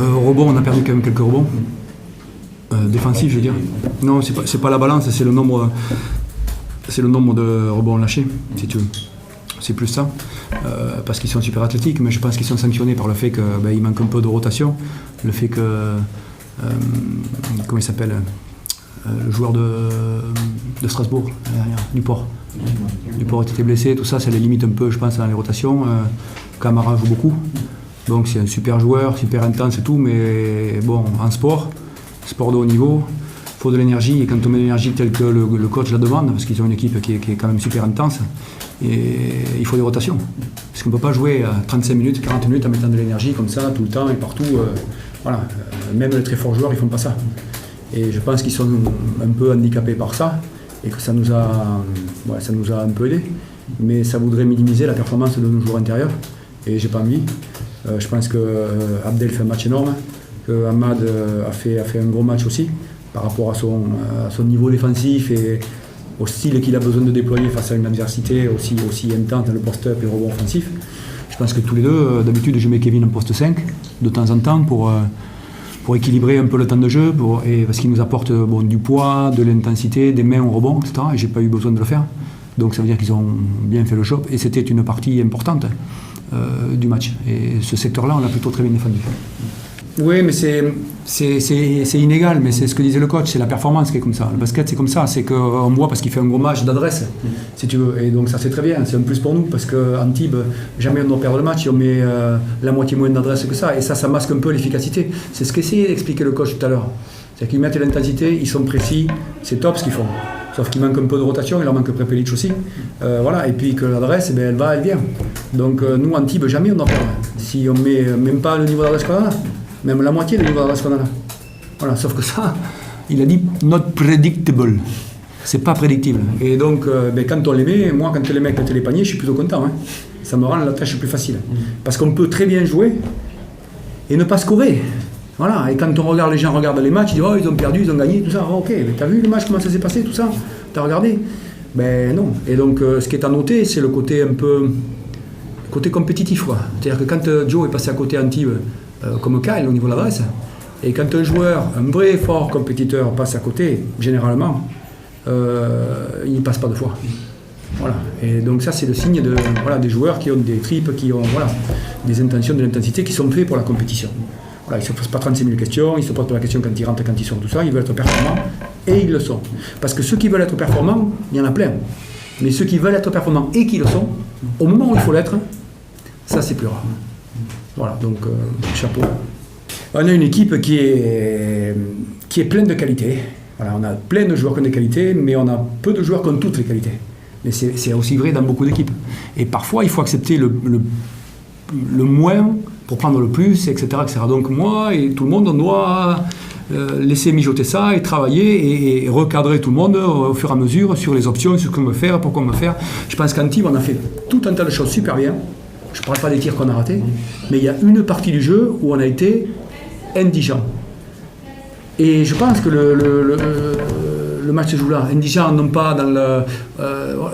Rebond, on a perdu quand même quelques rebonds. Défensifs, je veux dire. Non, c'est pas la balance, c'est le nombre de rebonds lâchés, si tu veux. C'est plus ça, parce qu'ils sont super athlétiques, mais je pense qu'ils sont sanctionnés par le fait qu'il manque un peu de rotation, le fait que, comment il s'appelle, le joueur de Strasbourg, Duport était blessé, tout ça, ça les limite un peu, je pense, dans les rotations. Camara joue beaucoup, donc c'est un super joueur, super intense et tout, mais bon, en sport de haut niveau, il faut de l'énergie, et quand on met de l'énergie telle que le coach la demande, parce qu'ils ont une équipe qui est quand même super intense, et il faut des rotations. Parce qu'on ne peut pas jouer à 35 minutes, 40 minutes en mettant de l'énergie comme ça, tout le temps et partout. Voilà. Même les très forts joueurs, ils ne font pas ça. Et je pense qu'ils sont un peu handicapés par ça, et que ça nous a un peu aidés. Mais ça voudrait minimiser la performance de nos joueurs intérieurs, et j'ai pas envie. Je pense que Abdel fait un match énorme, que Ahmad a fait un gros match aussi, par rapport à son niveau défensif et au style qu'il a besoin de déployer face à une adversité aussi intense dans le post-up et le rebond offensif. Je pense que tous les deux, d'habitude je mets Kevin en poste 5 de temps en temps pour équilibrer un peu le temps de jeu, parce qu'il nous apporte du poids, de l'intensité, des mains au rebond, etc. Et j'ai pas eu besoin de le faire. Donc ça veut dire qu'ils ont bien fait le job, et c'était une partie importante du match. Et ce secteur-là, on l'a plutôt très bien défendu. Oui, mais c'est inégal, mais c'est ce que disait le coach, c'est la performance qui est comme ça. Le basket, c'est comme ça, c'est qu'on voit parce qu'il fait un gros match d'adresse, si tu veux. Et donc ça, c'est très bien, c'est un plus pour nous, parce qu'Antibes, jamais on doit perdre le match, on met la moitié moins d'adresse que ça, et ça masque un peu l'efficacité. C'est ce qu'essayait d'expliquer le coach tout à l'heure. C'est qu'ils mettent l'intensité, ils sont précis, c'est top ce qu'ils font. Sauf qu'il manque un peu de rotation, il leur manque Prepelic aussi. Voilà. Et puis que l'adresse, elle va, elle vient. Donc nous, Antibes, jamais on doit perdre. Si on met même pas le niveau d'adresse qu'on a, même la moitié du niveau d'adresse qu'on a là. Voilà, sauf que ça, il a dit not predictable. C'est pas prédictible. Et donc, quand on les met, moi, quand les mecs mettent les paniers, je suis plutôt content. Hein. Ça me rend la tâche plus facile. Parce qu'on peut très bien jouer et ne pas scorer. Voilà. Et quand les gens regardent les matchs, ils disent oh, ils ont perdu, ils ont gagné, tout ça. Oh, ok, mais t'as vu le match, comment ça s'est passé, tout ça? T'as regardé? Ben non. Et donc, ce qui est à noter, c'est le côté un peu. Côté compétitif, quoi. C'est-à-dire que quand Joe est passé à côté Antibes, comme Kyle au niveau de l'adresse, et quand un joueur, un vrai fort compétiteur passe à côté, généralement, il n'y passe pas deux fois. Voilà. Et donc ça, c'est le signe des joueurs qui ont des tripes, qui ont des intentions, de l'intensité, qui sont faits pour la compétition. Voilà, ils ne se posent pas 36 000 questions, ils ne se posent pas la question quand ils rentrent, quand ils sortent, tout ça, ils veulent être performants, et ils le sont. Parce que ceux qui veulent être performants, il y en a plein. Mais ceux qui veulent être performants et qui le sont, au moment où il faut l'être, ça c'est plus rare. Voilà, donc chapeau. On a une équipe qui est pleine de qualités. Voilà, on a plein de joueurs qui ont des qualités, mais on a peu de joueurs qui ont toutes les qualités. Mais c'est aussi vrai dans beaucoup d'équipes. Et parfois, il faut accepter le moins pour prendre le plus, etc., etc. Donc moi et tout le monde, on doit laisser mijoter ça et travailler et recadrer tout le monde au fur et à mesure sur les options, sur ce qu'on veut faire, pourquoi on veut faire. Je pense qu'Antibes, on a fait tout un tas de choses super bien. Je ne parle pas des tirs qu'on a ratés, mais il y a une partie du jeu où on a été indigent. Et je pense que le match se joue là. Indigent, non pas dans le...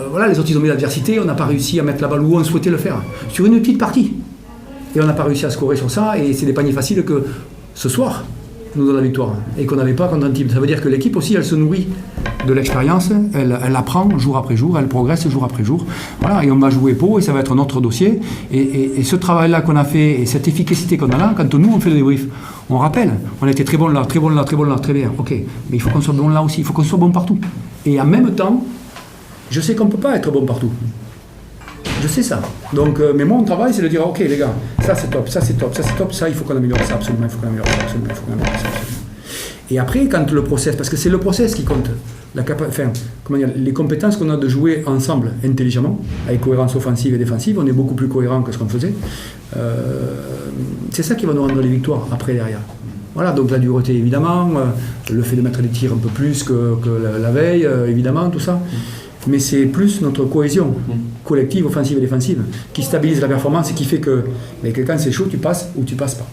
voilà, les autres, ils ont mis l'adversité, on n'a pas réussi à mettre la balle où on souhaitait le faire. Sur une petite partie. Et on n'a pas réussi à scorer sur ça, et c'est des paniers faciles que ce soir nous donne la victoire, et qu'on n'avait pas contre Antibes. Ça veut dire que l'équipe aussi, elle se nourrit de l'expérience, elle apprend jour après jour, elle progresse jour après jour. Voilà, et on va jouer Pau, et ça va être notre dossier. Et ce travail-là qu'on a fait, et cette efficacité qu'on a là, quand nous on fait le débrief, on rappelle, on a été très bon là, très bon là, très bon là, très bien, ok. Mais il faut qu'on soit bon là aussi, il faut qu'on soit bon partout. Et en même temps, je sais qu'on ne peut pas être bon partout. Je sais ça. Donc, mais mon travail, c'est de dire, ok les gars, ça c'est top, ça c'est top, ça c'est top, ça il faut qu'on améliore ça absolument, il faut qu'on améliore ça absolument, il faut qu'on améliore ça absolument. Et après, quand le process, parce que c'est le process qui compte, les compétences qu'on a de jouer ensemble intelligemment, avec cohérence offensive et défensive, on est beaucoup plus cohérent que ce qu'on faisait. C'est ça qui va nous rendre les victoires après, derrière. Voilà, donc la dureté évidemment, le fait de mettre les tirs un peu plus que la veille, évidemment, tout ça. Mais c'est plus notre cohésion collective, offensive et défensive, qui stabilise la performance et qui fait que quand c'est chaud, tu passes ou tu passes pas.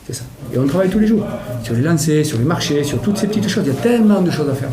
C'est ça. Et on travaille tous les jours, sur les lancers, sur les marchés, sur toutes ces petites choses. Il y a tellement de choses à faire.